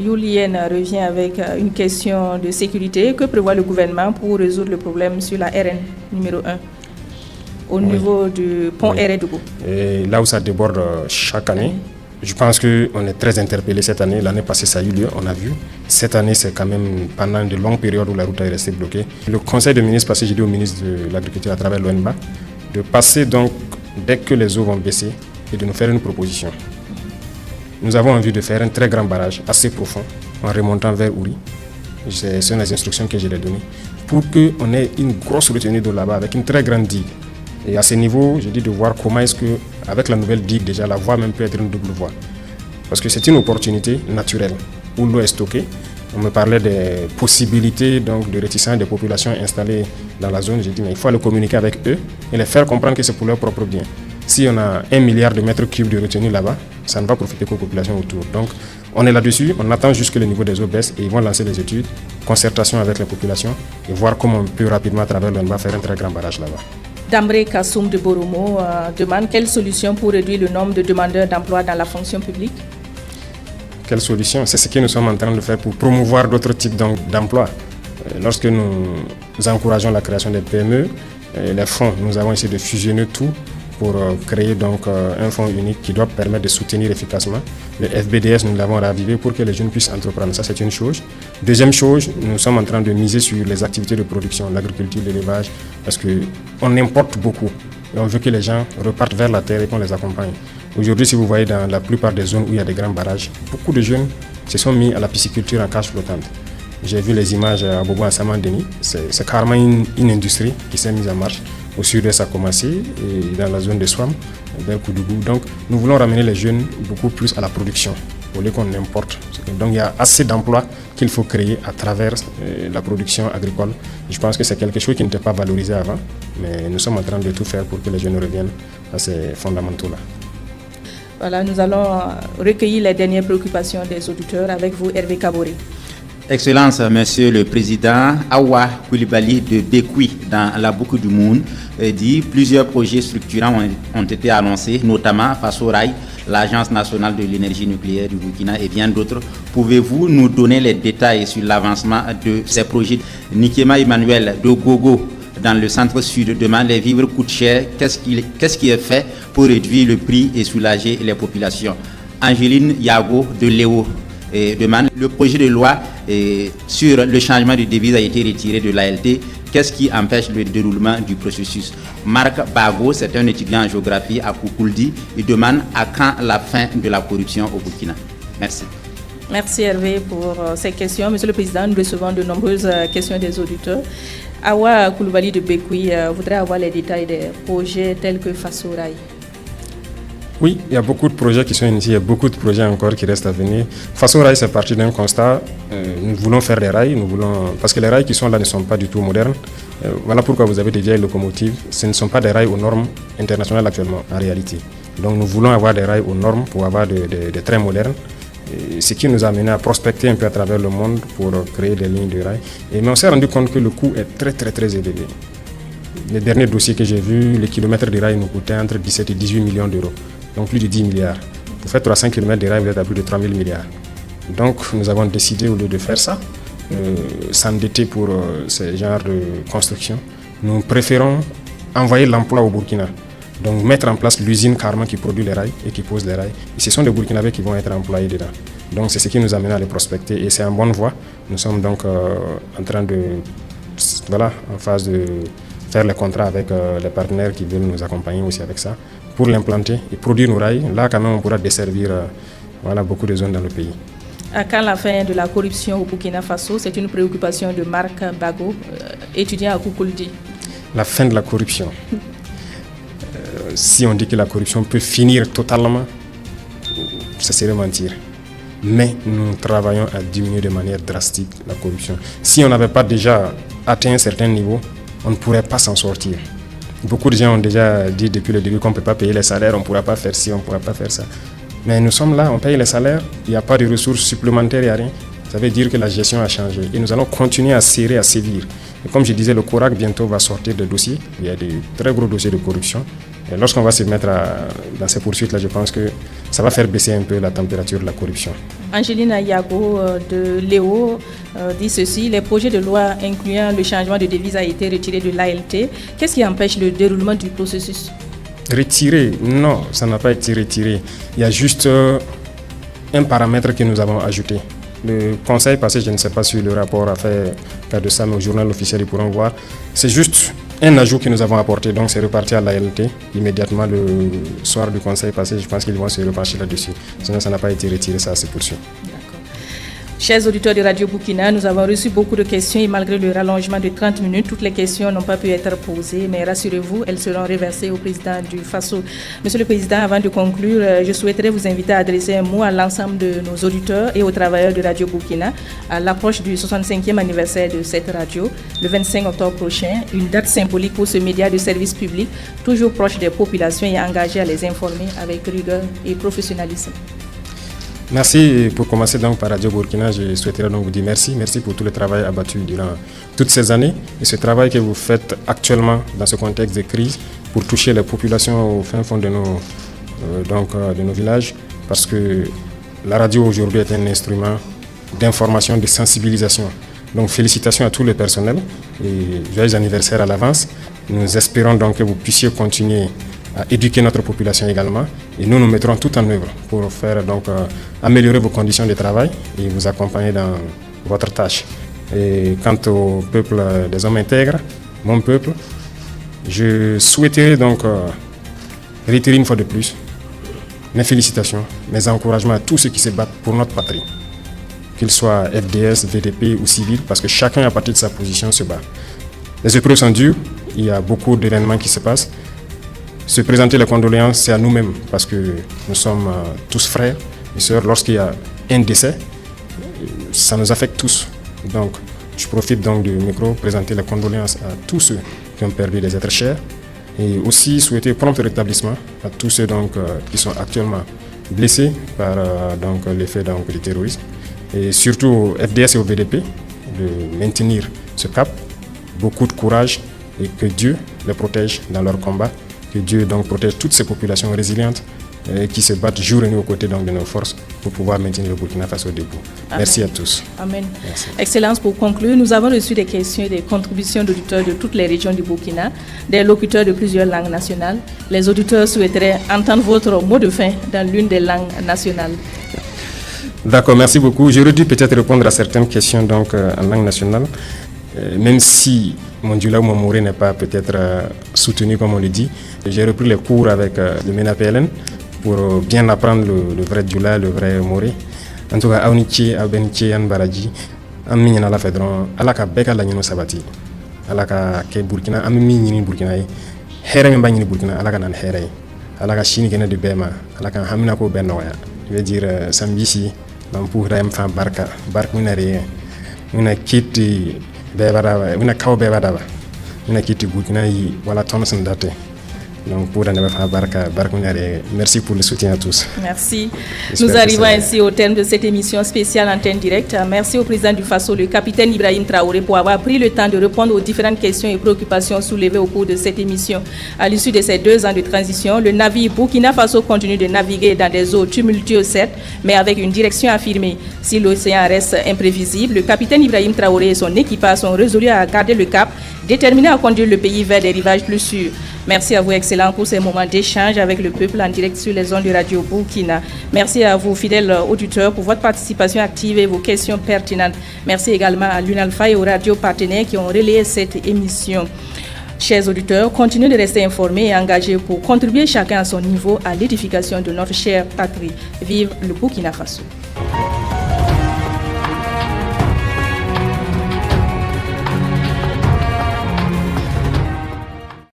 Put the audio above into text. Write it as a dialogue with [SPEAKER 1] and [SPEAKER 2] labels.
[SPEAKER 1] Youlien revient avec une question de sécurité. Que prévoit le gouvernement pour résoudre le problème sur la RN numéro 1 au niveau du pont RN-Dougou?
[SPEAKER 2] Et là où ça déborde chaque année, je pense qu'on est très interpellé cette année. L'année passée, ça a eu lieu, on a vu. Cette année, c'est quand même pendant de longues périodes où la route est restée bloquée. Le conseil des ministres, parce que j'ai dit au ministre de l'Agriculture à travers l'ONBA, de passer donc, dès que les eaux vont baisser, et de nous faire une proposition. Nous avons envie de faire un très grand barrage, assez profond, en remontant vers Ouri. Ce sont les instructions que je l'ai données, pour qu'on ait une grosse retenue d'eau là-bas, avec une très grande digue. Et à ce niveau, je dis de voir comment est-ce qu'avec la nouvelle digue, déjà, la voie même peut être une double voie. Parce que c'est une opportunité naturelle, où l'eau est stockée. On me parlait des possibilités donc, de réticence des populations installées dans la zone. J'ai dit, mais il faut aller communiquer avec eux et les faire comprendre que c'est pour leur propre bien. Si on a 1 milliard de mètres cubes de retenue là-bas, ça ne va profiter qu'aux populations autour. Donc, on est là-dessus, on attend juste que le niveau des eaux baisse et ils vont lancer les études, concertation avec les populations et voir comment on peut rapidement, à travers l'ONBA, faire un très grand barrage là-bas.
[SPEAKER 1] Dambré Kassoum de Boromo demande quelle solution pour réduire le nombre de demandeurs d'emploi dans la fonction publique?
[SPEAKER 2] Quelle solution? C'est ce que nous sommes en train de faire pour promouvoir d'autres types d'emplois. Lorsque nous encourageons la création des PME, les fonds, nous avons essayé de fusionner tout pour créer donc un fonds unique qui doit permettre de soutenir efficacement. Le FBDS, nous l'avons ravivé pour que les jeunes puissent entreprendre. Ça, c'est une chose. Deuxième chose, nous sommes en train de miser sur les activités de production, l'agriculture, l'élevage, parce qu'on importe beaucoup. Et on veut que les gens repartent vers la terre et qu'on les accompagne. Aujourd'hui, si vous voyez dans la plupart des zones où il y a des grands barrages, beaucoup de jeunes se sont mis à la pisciculture en cage flottante. J'ai vu les images à Bobo, à Samandeni. C'est carrément une industrie qui s'est mise en marche. Au sud-est, ça a commencé, et dans la zone de Swam, vers Koudougou. Donc, nous voulons ramener les jeunes beaucoup plus à la production, au lieu qu'on importe. Donc, il y a assez d'emplois qu'il faut créer à travers la production agricole. Je pense que c'est quelque chose qui n'était pas valorisé avant, mais nous sommes en train de tout faire pour que les jeunes reviennent à ces fondamentaux-là.
[SPEAKER 1] Voilà, nous allons recueillir les dernières préoccupations des auditeurs avec vous, Hervé Kaboré.
[SPEAKER 3] Excellence, Monsieur le Président, Awa Koulibaly de Bekoui, dans la boucle du monde, dit plusieurs projets structurants ont été annoncés, notamment Faso Rail, l'Agence nationale de l'énergie nucléaire du Burkina et bien d'autres. Pouvez-vous nous donner les détails sur l'avancement de ces projets? Nikema Emmanuel de Gogo, dans le centre-sud, demande les vivres coûtent cher. Qu'est-ce qui est fait pour réduire le prix et soulager les populations? Angéline Yago de Léo demande le projet de loi sur le changement de devise a été retiré de l'ALT. Qu'est-ce qui empêche le déroulement du processus? Marc Bago, c'est un étudiant en géographie à Koukouldi. Il demande à quand la fin de la corruption au Burkina. Merci.
[SPEAKER 1] Merci Hervé pour ces questions. Monsieur le Président, nous recevons de nombreuses questions des auditeurs. Awa Koulibaly de Bekoui voudrait avoir les détails des projets tels que Faso Rail.
[SPEAKER 2] Oui, il y a beaucoup de projets qui sont initiés, il y a beaucoup de projets encore qui restent à venir. Faso Rail, c'est parti d'un constat. Nous voulons faire des rails, parce que les rails qui sont là ne sont pas du tout modernes. Voilà pourquoi vous avez des vieilles locomotives. Ce ne sont pas des rails aux normes internationales actuellement, en réalité. Donc nous voulons avoir des rails aux normes pour avoir des trains modernes. Ce qui nous a amené à prospecter un peu à travers le monde pour créer des lignes de rails. Mais on s'est rendu compte que le coût est très très très élevé. Les derniers dossiers que j'ai vus, les kilomètres de rails nous coûtaient entre 17 et 18 millions d'euros. Donc plus de 10 milliards. Pour faire 300 km de rails, vous êtes à plus de 3 000 milliards. Donc nous avons décidé, au lieu de faire ça, s'endetter pour ce genre de construction, nous préférons envoyer l'emploi au Burkina. Donc mettre en place l'usine carrément qui produit les rails et qui pose les rails. Et ce sont des Burkinabés qui vont être employés dedans. Donc c'est ce qui nous amène à les prospecter et c'est en bonne voie. Nous sommes donc en train de, en phase de faire les contrats avec les partenaires qui veulent nous accompagner aussi avec ça pour l'implanter et produire nos rails. Là quand même on pourra desservir beaucoup de zones dans le pays.
[SPEAKER 1] À quand la fin de la corruption au Burkina Faso? C'est une préoccupation de Marc Bago, étudiant à Koukouldi. La fin de la corruption.
[SPEAKER 2] Si on dit que la corruption peut finir totalement, ça serait mentir. Mais nous travaillons à diminuer de manière drastique la corruption. Si on n'avait pas déjà atteint un certain niveau, on ne pourrait pas s'en sortir. Beaucoup de gens ont déjà dit depuis le début qu'on ne peut pas payer les salaires, on ne pourra pas faire ci, on ne pourra pas faire ça. Mais nous sommes là, on paye les salaires, il n'y a pas de ressources supplémentaires, il n'y a rien. Ça veut dire que la gestion a changé et nous allons continuer à serrer, à sévir. Et comme je disais, le CORAC bientôt va sortir des dossiers. Il y a des très gros dossiers de corruption. Et lorsqu'on va se mettre dans ces poursuites-là, je pense que ça va faire baisser un peu la température de la corruption.
[SPEAKER 1] Angeline Yago de Léo dit ceci: les projets de loi incluant le changement de devise a été retiré de l'ALT. Qu'est-ce qui empêche le déroulement du processus?
[SPEAKER 2] Retiré? Non, ça n'a pas été retiré. Il y a juste un paramètre que nous avons ajouté. Le conseil passé, je ne sais pas si le rapport a fait cas de ça, mais au journal officiel, ils pourront voir. C'est juste un ajout que nous avons apporté, donc c'est reparti à l'ALT immédiatement le soir du conseil passé. Je pense qu'ils vont se repencher là-dessus. Sinon, ça n'a pas été retiré, ça se poursuit.
[SPEAKER 1] Chers auditeurs de Radio Burkina, nous avons reçu beaucoup de questions et malgré le rallongement de 30 minutes, toutes les questions n'ont pas pu être posées, mais rassurez-vous, elles seront reversées au président du FASO. Monsieur le Président, avant de conclure, je souhaiterais vous inviter à adresser un mot à l'ensemble de nos auditeurs et aux travailleurs de Radio Burkina à l'approche du 65e anniversaire de cette radio, le 25 octobre prochain, une date symbolique pour ce média de service public, toujours proche des populations et engagé à les informer avec rigueur et professionnalisme.
[SPEAKER 2] Merci. Pour commencer donc par Radio Burkina, je souhaiterais donc vous dire merci. Merci pour tout le travail abattu durant toutes ces années et ce travail que vous faites actuellement dans ce contexte de crise pour toucher les populations au fin fond de nos villages, parce que la radio aujourd'hui est un instrument d'information, de sensibilisation. Donc félicitations à tout le personnel et joyeux anniversaire à l'avance. Nous espérons donc que vous puissiez continuer à éduquer notre population également et nous mettrons tout en œuvre pour faire améliorer vos conditions de travail et vous accompagner dans votre tâche. Et quant au peuple des hommes intègres, mon peuple, je souhaiterais donc réitérer une fois de plus mes félicitations, mes encouragements à tous ceux qui se battent pour notre patrie, qu'ils soient FDS, VDP ou civils, parce que chacun à partir de sa position se bat. Les épreuves sont dures, il y a beaucoup d'événements qui se passent. Se présenter les condoléances, c'est à nous-mêmes, parce que nous sommes tous frères et sœurs. Lorsqu'il y a un décès, ça nous affecte tous. Donc, je profite donc du micro, présenter les condoléances à tous ceux qui ont perdu des êtres chers et aussi souhaiter prompt rétablissement à tous ceux donc, qui sont actuellement blessés par l'effet du terrorisme. Et surtout au FDS et au VDP de maintenir ce cap, beaucoup de courage et que Dieu les protège dans leur combat. Que Dieu donc protège toutes ces populations résilientes qui se battent jour et nuit aux côtés donc, de nos forces pour pouvoir maintenir le Burkina Faso debout. Amen. Merci à tous.
[SPEAKER 1] Amen. Merci. Excellence, pour conclure, nous avons reçu des questions et des contributions d'auditeurs de toutes les régions du Burkina, des locuteurs de plusieurs langues nationales. Les auditeurs souhaiteraient entendre votre mot de fin dans l'une des langues nationales.
[SPEAKER 2] D'accord, merci beaucoup. J'aurais dû peut-être répondre à certaines questions donc, en langue nationale, même si mon Djoula ou mon Moré n'est pas peut-être soutenu comme on le dit. J'ai repris les cours avec le MENA-PLN pour bien apprendre le vrai Djoula, le vrai Moré. En tout cas, Aounichi, Abenichi, Anbaraji, Aminyana la Fedron, Alaka Beka la Nino Sabati, Alaka Ke Burkina, Amini Burkina, Here Mbani Burkina, Alaka Nan Here, Alaka Shini Gena de Bema, Alaka Hamina Ko Benoya. Je veux dire, Sambisi, Mampu Raim Fan Barka, Bark Minare, Mina Kiti. Mina kaw be badaba mina kiti Burkina yi wala tonson date donc pour merci pour le soutien à tous.
[SPEAKER 1] Merci. Nous arrivons ainsi au terme de cette émission spéciale Antenne Directe. Merci au président du FASO, le capitaine Ibrahim Traoré, pour avoir pris le temps de répondre aux différentes questions et préoccupations soulevées au cours de cette émission. À l'issue de ces 2 ans de transition, le navire Burkina Faso continue de naviguer dans des eaux tumultueuses, certes, mais avec une direction affirmée. Si l'océan reste imprévisible, le capitaine Ibrahim Traoré et son équipage sont résolus à garder le cap, déterminés à conduire le pays vers des rivages plus sûrs. Merci à vous, Excellent, pour ces moments d'échange avec le peuple en direct sur les ondes de Radio Burkina. Merci à vous, fidèles auditeurs, pour votre participation active et vos questions pertinentes. Merci également à l'UNALPHA et aux radios partenaires qui ont relayé cette émission. Chers auditeurs, continuez de rester informés et engagés pour contribuer chacun à son niveau à l'édification de notre chère patrie. Vive le Burkina Faso.